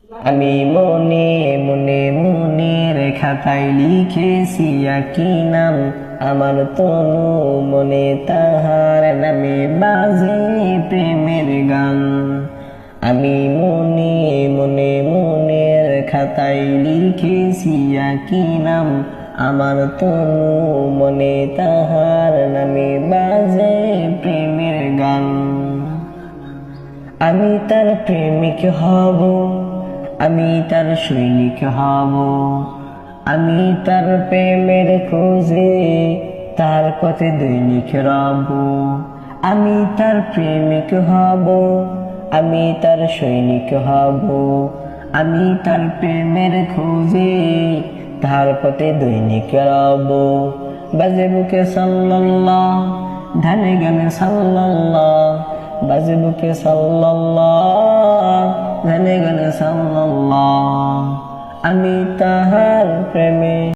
আমি মনে মনে মনের খাতায় লিখেছি কি নাম, আমার তনু মনে তাহার নামে বাজে প্রেমের গান। আমি মনে মনে মনের খাতায় লিখেছি কি নাম, আমার তনু মনে তাহার নামে বাজে প্রেমের গান। আমি তার প্রেমিক হব, আমি তার সৈনিক হব, আমি তার প্রেমের খোঁজে তার পথে দৈনিক রব। আমি তার প্রেমিক হব, আমি তার সৈনিক হব, আমি তার প্রেমের খোঁজে তার পথে দৈনিক রব। বাজে বুকে সাল্লাল্লাহ, ধানে গানে সাল্লাল্লাহ, বাজে বুকে সাল্লাল্লাহ, গানে গানে সাল্লাল্লাহ। আমি তাহার প্রেমে